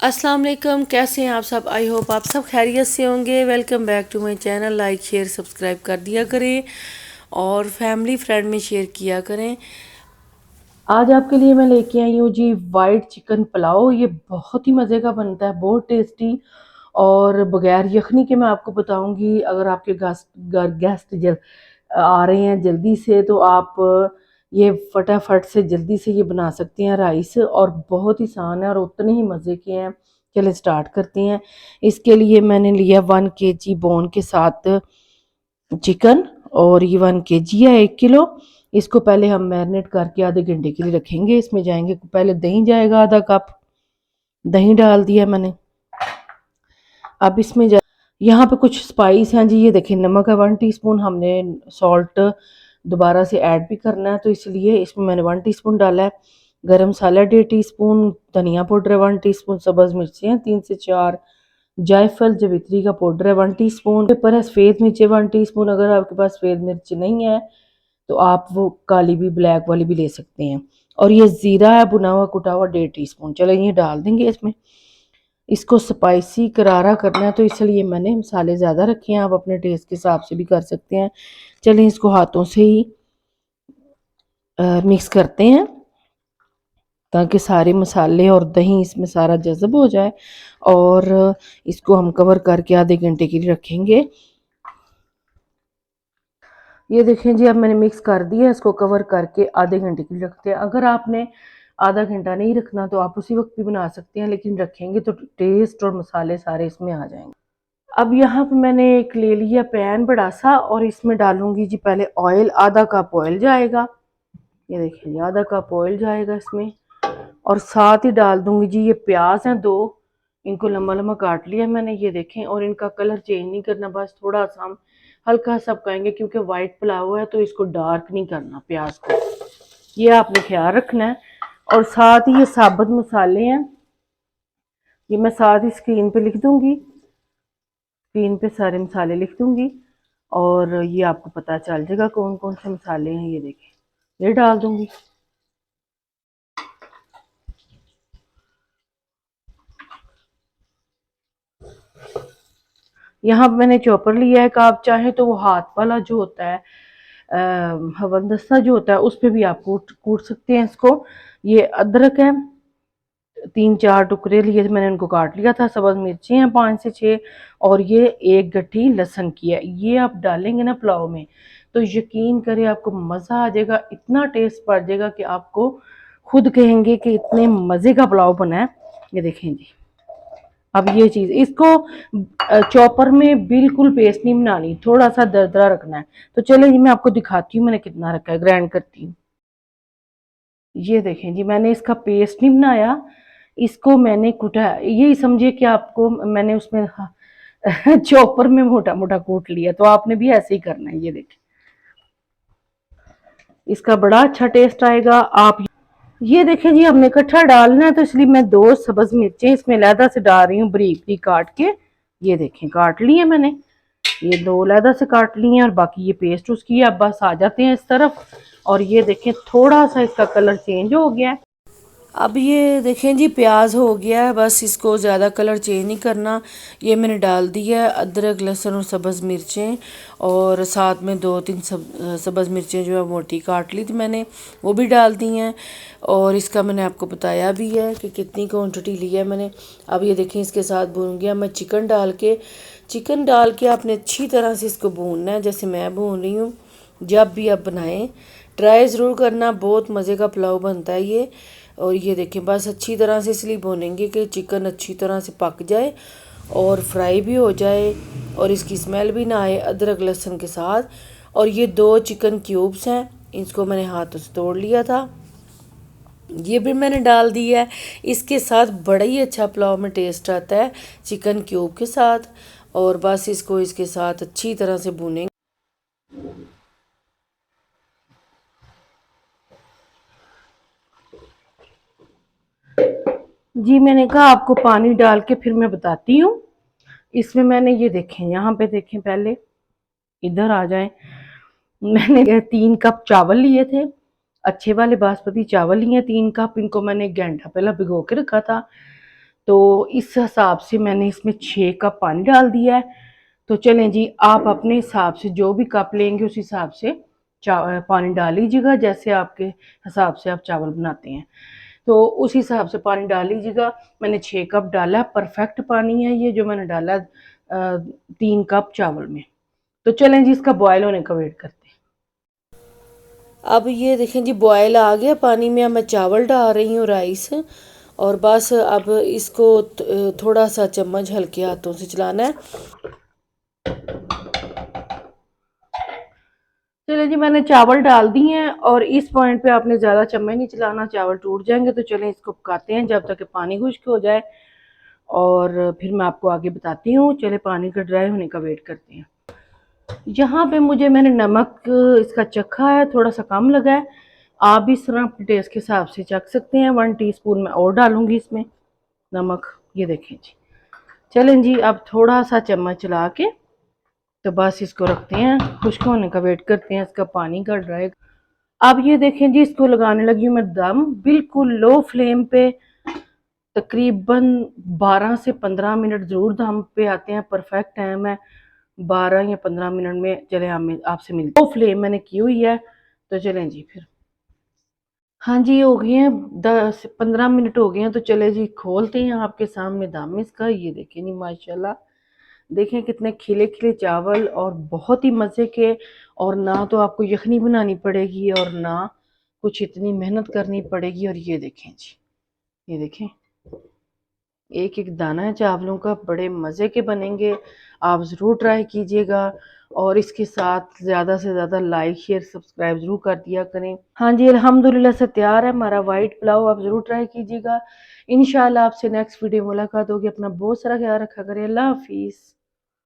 अस्सलाम वालेकुम, कैसे हैं आप सब। आई होप आप सब खैरियत से होंगे। Welcome back to my channel. Like share subscribe कर दिया करें और फैमिली फ्रेंड में शेयर किया करें। आज आपके लिए मैं लेके आई हूँ जी वाइट चिकन पुलाव। ये बहुत ही मज़े का बनता है, बहुत टेस्टी और बगैर यखनी के। मैं आपको बताऊंगी, अगर आपके गेस्ट आ रहे हैं जल्दी से तो आप ये फटाफट से जल्दी से ये बना सकते हैं राइस, और बहुत ही आसान है और उतने ही मज़े के हैं। चलिए स्टार्ट करते हैं। इसके लिए मैंने लिया 1 kg बोन के साथ चिकन, और ये 1 kg है, 1 किलो। इसको पहले हम मैरिनेट करके आधे घंटे के लिए रखेंगे। इसमें जाएंगे, पहले दही जाएगा, आधा कप दही डाल दिया मैंने। अब इसमें यहाँ पे कुछ स्पाइस हैं जी। ये देखिए, नमक है 1 टीस्पून। हमने सॉल्ट दोबारा से ऐड भी करना है, तो इसलिए इसमें मैंने 1 टीस्पून डाला है। गरम मसाला 1.5 टीस्पून, धनिया पाउडर है 1 टीस्पून, सब्ज मिर्ची हैं 3 से 4, जायफल जवित्री का पाउडर है 1 टीस्पून, पेपर है सफ़ेद मिर्ची 1 टीस्पून। अगर आपके पास सफ़ेद मिर्ची नहीं है तो आप वो काली भी, ब्लैक वाली भी ले सकते हैं। और ये ज़ीरा है भुना हुआ कुटा हुआ 1.5 टीस्पून। चलो ये डाल देंगे इसमें। इसको स्पाइसी करारा करना है, तो इसलिए मैंने मसाले ज़्यादा रखे हैं। आप अपने टेस्ट के हिसाब से भी कर सकते हैं। चलिए इसको हाथों से ही मिक्स करते हैं, ताकि सारे मसाले और दही इसमें सारा जज़ब हो जाए। और इसको हम कवर करके आधे घंटे के लिए रखेंगे। ये देखें जी, अब मैंने मिक्स कर दिया। इसको कवर करके आधे घंटे के लिए रखते हैं। अगर आपने आधा घंटा नहीं रखना तो आप उसी वक्त भी बना सकते हैं, लेकिन रखेंगे तो टेस्ट और मसाले सारे इसमें आ जाएंगे। अब यहाँ पे मैंने एक ले लिया पैन बड़ा सा, और इसमें डालूंगी जी पहले ऑयल। आधा कप ऑयल जाएगा। ये देखिए, आधा कप ऑयल जाएगा इसमें। और साथ ही डाल दूंगी जी ये प्याज हैं 2। इनको लंबा लंबा काट लिया मैंने, ये देखें। और इनका कलर चेंज नहीं करना, बस थोड़ा सा हम हल्का सा पकाएंगे, क्योंकि वाइट पुलाव है तो इसको डार्क नहीं करना प्याज को। ये आपने ख्याल रखना है। और साथ ही ये साबुत मसाले हैं, ये मैं साथ ही स्क्रीन पे लिख दूंगी। स्क्रीन पे सारे मसाले लिख दूंगी, और ये आपको पता चल जाएगा कौन कौन से मसाले हैं। ये देखें, ये डाल दूंगी। यहाँ मैंने चॉपर लिया है, का आप चाहे तो वो हाथ वाला जो होता है, हवंदस्ता जो होता है, उस पर भी आप कूट कूट सकते हैं इसको। ये अदरक है 3-4 टुकड़े लिए थे मैंने, उनको काट लिया था। सब्ज मिर्ची हैं 5 से 6, और ये एक गट्ठी लहसुन की है। ये आप डालेंगे ना पुलाव में, तो यकीन करें आपको मज़ा आ जाएगा। इतना टेस्ट बढ़ जाएगा कि आपको खुद कहेंगे कि इतने मज़े का पुलाव बना है। ये देखें जी। अब ये चीज़ इसको चॉपर में बिल्कुल पेस्ट नहीं बनानी, थोड़ा सा दरदरा रखना है। तो चलो जी, मैं आपको दिखाती हूँ मैंने कितना रखा है, ग्राइंड करती हूँ। ये देखें जी, मैंने इसका पेस्ट नहीं बनाया, इसको मैंने कुटा। ये समझिए कि आपको मैंने उसमें चॉपर में मोटा मोटा कूट लिया, तो आपने भी ऐसे ही करना है। ये देखें, इसका बड़ा अच्छा टेस्ट आएगा। आप ये देखें जी, हमने इकट्ठा डालना है, तो इसलिए मैं 2 सब्ज मिर्चें इसमें लहदा से डाल रही हूँ, बारीक बारीक काट के। ये देखें, काट ली है मैंने, ये 2 लहदा से काट ली हैं, और बाकी ये पेस्ट उसकी है। अब बस आ जाते हैं इस तरफ। और ये देखें, थोड़ा सा इसका कलर चेंज हो गया है। अब ये देखें जी, प्याज हो गया है, बस इसको ज़्यादा कलर चेंज नहीं करना। ये मैंने डाल दिया है अदरक लहसुन और सब्ज़ मिर्चें, और साथ में 2-3 सब्ज़ मिर्चें जो है मोटी काट ली थी मैंने, वो भी डाल दी हैं। और इसका मैंने आपको बताया भी है कि कितनी क्वांटिटी ली है मैंने। अब ये देखें, इसके साथ भून गया मैं चिकन डाल के आपने अच्छी तरह से इसको भूनना है, जैसे मैं भून रही हूँ। जब भी आप बनाएं ट्राई ज़रूर करना, बहुत मज़े का पुलाव बनता है ये। और ये देखें, बस अच्छी तरह से इसलिए भूनेंगे कि चिकन अच्छी तरह से पक जाए और फ्राई भी हो जाए, और इसकी स्मेल भी ना आए अदरक लहसुन के साथ। और ये 2 चिकन क्यूब्स हैं, इसको मैंने हाथों से तोड़ लिया था, ये भी मैंने डाल दिया है। इसके साथ बड़ा ही अच्छा पुलाव में टेस्ट आता है चिकन क्यूब के साथ। और बस इसको इसके साथ अच्छी तरह से भूनेंगे। जी मैंने कहा आपको पानी डाल के फिर मैं बताती हूँ। इसमें मैंने ये देखें, यहाँ पे देखें, पहले इधर आ जाएं। मैंने 3 कप चावल लिए थे, अच्छे वाले बासमती चावल लिए 3 कप। इनको मैंने 1 घंटा पहले भिगो के रखा था। तो इस हिसाब से मैंने इसमें 6 कप पानी डाल दिया है। तो चलें जी, आप अपने हिसाब से जो भी कप लेंगे उस हिसाब से पानी डाल लीजिएगा, जैसे आपके हिसाब से आप चावल बनाते हैं तो उस हिसाब से पानी डाल लीजिएगा। मैंने 6 कप डाला, परफेक्ट पानी है ये जो मैंने डाला 3 कप चावल में। तो चलें जी, इसका बॉयल होने का वेट करते हैं। अब ये देखें जी, बॉयल आ गया पानी में। अब मैं चावल डाल रही हूँ, राइस। और बस अब इसको थोड़ा सा चम्मच हल्के हाथों से चलाना है। चलिए जी, मैंने चावल डाल दिए हैं और इस पॉइंट पे आपने ज़्यादा चम्मच नहीं चलाना, चावल टूट जाएंगे। तो चलें इसको पकाते हैं जब तक कि पानी खुश्क हो जाए, और फिर मैं आपको आगे बताती हूँ। चले पानी का ड्राई होने का वेट करते हैं। यहाँ पे मैंने नमक इसका चखा है, थोड़ा सा कम लगा है। आप भी इस तरह अपने टेस्ट के हिसाब से चख सकते हैं। 1 टीस्पून मैं और डालूंगी इसमें नमक। ये देखें जी। चलें जी, अब थोड़ा सा चम्मच चला के तो बस इसको रखते हैं, खुश्क होने का वेट करते हैं, इसका पानी का ड्राई। अब ये देखें जी, इसको लगाने लगी हूँ मैं दम, बिल्कुल लो फ्लेम पे। तकरीबन 12 से 15 मिनट ज़रूर दम पे आते हैं, परफेक्ट टाइम है 12 या 15 मिनट में। चले हम आपसे मिलते हैं। लो फ्लेम मैंने की हुई है। तो चलें जी फिर। हाँ जी, हो गए हैं 10 15 मिनट हो गए हैं। तो चले जी, खोलते हैं आपके सामने दम इसका। ये देखें जी, माशाल्लाह देखें कितने खिले खिले चावल और बहुत ही मज़े के। और ना तो आपको यखनी बनानी पड़ेगी और ना कुछ इतनी मेहनत करनी पड़ेगी। और ये देखें जी, ये देखें एक एक दाना है चावलों का, बड़े मज़े के बनेंगे। आप ज़रूर ट्राई कीजिएगा और इसके साथ ज़्यादा से ज़्यादा लाइक शेयर सब्सक्राइब ज़रूर कर दिया करें। हाँ जी, अल्हम्दुलिल्लाह से तैयार है हमारा वाइट पुलाव। आप ज़रूर ट्राई कीजिएगा। इंशाल्लाह आपसे नेक्स्ट वीडियो मुलाकात होगी। अपना बहुत सारा ख्याल रखा करें। अल्लाह हाफिज़।